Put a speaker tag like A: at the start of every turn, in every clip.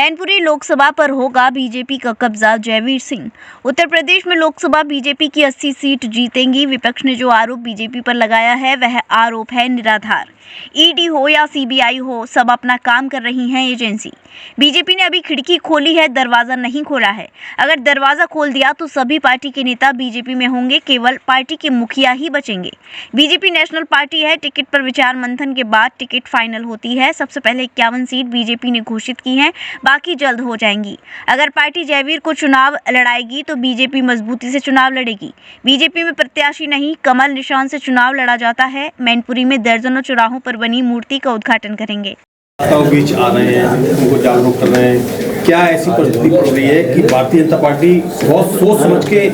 A: मैनपुरी लोकसभा पर होगा बीजेपी का कब्जा, जयवीर सिंह। उत्तर प्रदेश में लोकसभा बीजेपी की 80 सीट जीतेंगी। विपक्ष ने जो आरोप बीजेपी पर लगाया है वह आरोप है निराधार। ईडी हो या सीबीआई हो, सब अपना काम कर रही हैं एजेंसी। बीजेपी ने अभी खिड़की खोली है, दरवाजा नहीं खोला है। अगर दरवाजा खोल दिया तो सभी पार्टी के नेता बीजेपी में होंगे, केवल पार्टी के मुखिया ही बचेंगे। बीजेपी नेशनल पार्टी है, टिकट पर विचार मंथन के बाद टिकट फाइनल होती है। सबसे पहले 51 सीट बीजेपी ने घोषित की हैं, बाकी जल्द हो जाएंगी। अगर पार्टी जयवीर को चुनाव लड़ाएगी तो बीजेपी मजबूती से चुनाव लड़ेगी। बीजेपी में प्रत्याशी नहीं, कमल निशान से चुनाव लड़ा जाता है। मैनपुरी में दर्जनों चौराहों पर बनी मूर्ति का उद्घाटन करेंगे।
B: बीच आ रहे हैं, उनको जागरूक कर रहे हैं। क्या ऐसी परिस्थिति पड़ रही है कि भारतीय जनता पार्टी बहुत सोच समझ के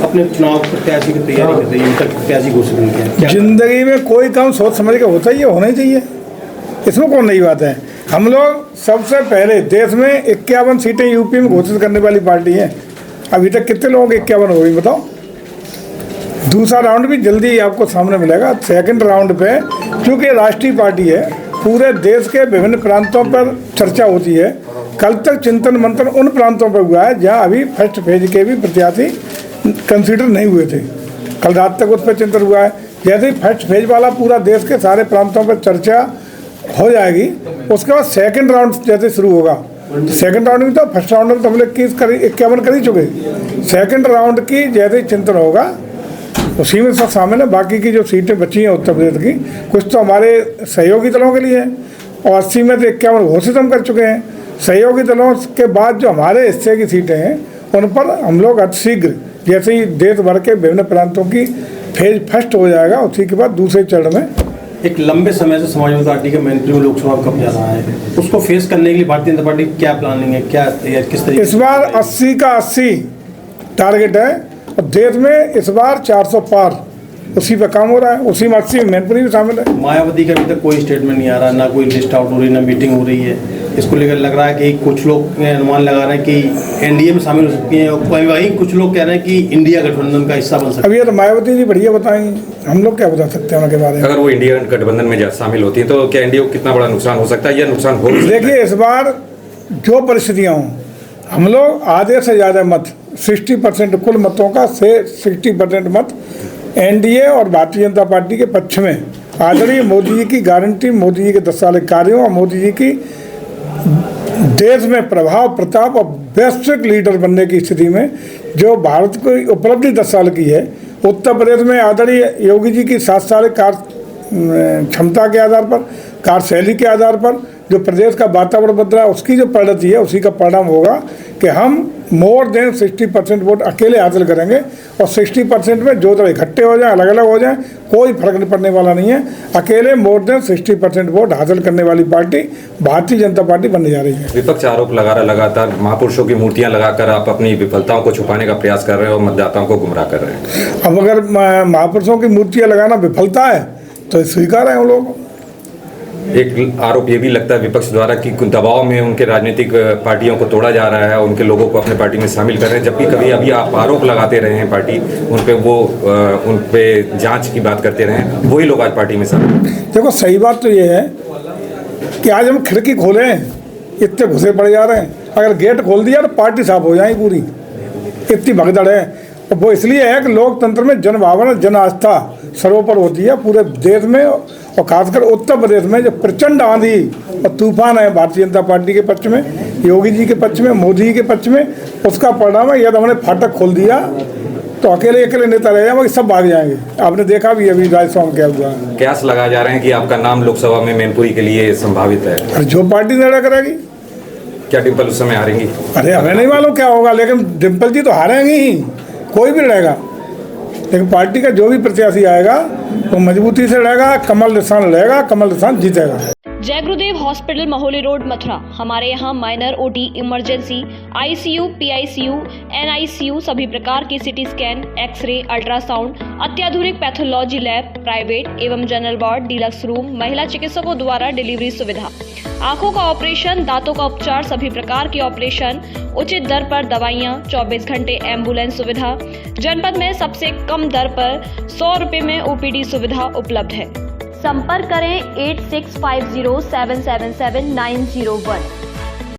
B: अपने चुनाव प्रत्याशी की तैयारी कर रही है, तक प्रत्याशी घोषित नहीं किया?
C: जिंदगी में कोई काम सोच समझ के होता ही है, होना ही चाहिए, इसमें कौन नई बात है। हम लोग सबसे पहले देश में 51 सीटें यूपी में घोषित करने वाली पार्टी है। अभी तक कितने लोगों के 51 हो गई बताओ। दूसरा राउंड भी जल्दी आपको सामने मिलेगा। सेकंड राउंड पे क्योंकि राष्ट्रीय पार्टी है, पूरे देश के विभिन्न प्रांतों पर चर्चा होती है। कल तक चिंतन मंथन उन प्रांतों पर हुआ है जहां अभी फर्स्ट फेज के भी प्रत्याशी कंसीडर नहीं हुए थे। कल रात तक उस पर चिंतन हुआ है। जैसे ही फर्स्ट फेज वाला पूरा देश के सारे प्रांतों पर चर्चा हो जाएगी, उसके बाद सेकंड राउंड जैसे शुरू होगा। सेकंड राउंड में तो फर्स्ट राउंड में तो हम लोग 51 कर ही चुके। सेकंड राउंड की जैसे ही चिंतन होगा उसी में सब शामिल है। बाकी की जो सीटें बची हैं उत्तर प्रदेश की, कुछ तो हमारे सहयोगी दलों के लिए है और 80 में तो 51 घोषित हम कर चुके हैं। सहयोगी दलों के बाद जो हमारे हिस्से की सीटें हैं उन पर हम लोग अतिशीघ्र जैसे ही देश भर के विभिन्न प्रांतों की फेज फर्स्ट हो जाएगा, उसी के बाद दूसरे चरण में।
B: एक लंबे समय से समाजवादी पार्टी के मैनपुरी में लोकसभा कब जा रहा है, उसको फेस करने के लिए भारतीय जनता पार्टी क्या प्लानिंग है, क्या किस तरीके?
C: इस बार 80 का 80 टारगेट है और देश में इस बार 400 पार, उसी पर काम हो रहा है। उसी में 80 मैनपुरी भी शामिल है।
B: मायावती का अभी तक कोई स्टेटमेंट नहीं आ रहा, ना कोई लिस्ट आउट हो रही, ना मीटिंग हो रही है। इसको लेकर लग रहा है कि कुछ लोग अनुमान लगा रहे हैं कि एनडीए में शामिल हो सकती हैं और वहीं कुछ लोग कह रहे हैं कि इंडिया गठबंधन का हिस्सा बन सकती है।
C: अब ये तो मायावती जी बढ़िया बताएंगे, हम लोग क्या बता सकते हैं उनके बारे में।
D: अगर वो इंडिया गठबंधन में शामिल होती है तो क्या इंडिया को कितना बड़ा नुकसान हो सकता है या नुकसान हो?
C: देखिए, इस बार जो परिस्थितियाँ हों, हम लोग आधे से ज़्यादा मत 60% कुल मतों का से 60% मत एनडीए और भारतीय जनता पार्टी के पक्ष में। आदरणीय मोदी जी की गारंटी, मोदी जी के 10 साल के कार्यों और मोदी जी की देश में प्रभाव प्रताप और वैश्विक लीडर बनने की स्थिति में जो भारत को उपलब्धि 10 साल की है। उत्तर प्रदेश में आदरणीय योगी जी की 7 साल कार्य क्षमता के आधार पर, कार्यशैली के आधार पर जो प्रदेश का वातावरण बदला, उसकी जो परिणति है उसी का परिणाम होगा कि हम मोर देन 60% वोट अकेले हासिल करेंगे और 60% में जो दल इकट्ठे हो जाएं, अलग अलग हो जाएं, कोई फर्क नहीं पड़ने वाला नहीं है। अकेले मोर देन 60% वोट हासिल करने वाली पार्टी भारतीय जनता पार्टी बनने जा रही है।
D: विपक्ष आरोप लगा रहा लगातार महापुरुषों की मूर्तियां लगाकर आप अपनी विफलताओं को छुपाने का प्रयास कर रहे हैं और मतदाताओं को गुमराह कर रहे हैं।
C: अब अगर महापुरुषों की मूर्तियाँ लगाना विफलता है तो स्वीकार है हम लोग।
D: एक आरोप ये भी लगता है विपक्ष द्वारा कि दबाव में उनके राजनीतिक पार्टियों को तोड़ा जा रहा है, उनके लोगों को अपने पार्टी में शामिल कर रहे हैं, जबकि कभी अभी आप आरोप लगाते रहे हैं पार्टी उन पे जांच की बात करते रहे हैं, वही लोग आज पार्टी में शामिल।
C: देखो, सही बात तो ये है कि आज हम खिड़की खोलें, इतने घुसे पड़ जा रहे हैं। अगर गेट खोल दिया तो पार्टी साफ हो जाएगी पूरी, इतनी भगदड़ है। और वो इसलिए है कि लोकतंत्र में जन भावना, जन आस्था सर्वोपर होती है पूरे देश में और खासकर उत्तर प्रदेश में जो प्रचंड आंधी और तूफान है भारतीय जनता पार्टी के पक्ष में, योगी जी के पक्ष में, मोदी जी के पक्ष में, उसका परिणाम है। यदि हमने फाटक खोल दिया तो अकेले नेता रह जाएंगे, सब भाग जाएंगे। आपने देखा भी अभी राजस्थान क्या हुआ।
D: कयास लगाए जा रहे हैं कि आपका नाम लोकसभा में मैनपुरी के लिए संभावित है।
C: जो पार्टी निर्णय करेगी।
D: क्या डिम्पल उस समय हारेंगी?
C: अरे हमें नहीं मालूम क्या होगा, लेकिन डिम्पल जी तो हारेंगी ही, कोई भी लड़ेगा। लेकिन पार्टी का जो भी प्रत्याशी आएगा वो मजबूती से लड़ेगा, कमल निशान लड़ेगा, कमल निशान जीतेगा।
E: जय गुरुदेव हॉस्पिटल, महोली रोड, मथुरा। हमारे यहाँ minor, OT, emergency, ICU, PICU, NICU, सभी प्रकार की सिटी स्कैन, एक्सरे, अल्ट्रासाउंड, अत्याधुनिक पैथोलॉजी लैब, प्राइवेट एवं जनरल वार्ड, डिलक्स रूम, महिला चिकित्सकों द्वारा डिलीवरी सुविधा, आंखों का ऑपरेशन, दांतों का उपचार, सभी प्रकार के ऑपरेशन, उचित दर पर दवाइयाँ, 24 घंटे एम्बुलेंस सुविधा। जनपद में सबसे कम दर पर 100 रुपए में ओपीडी सुविधा उपलब्ध है। संपर्क करें 8650777901।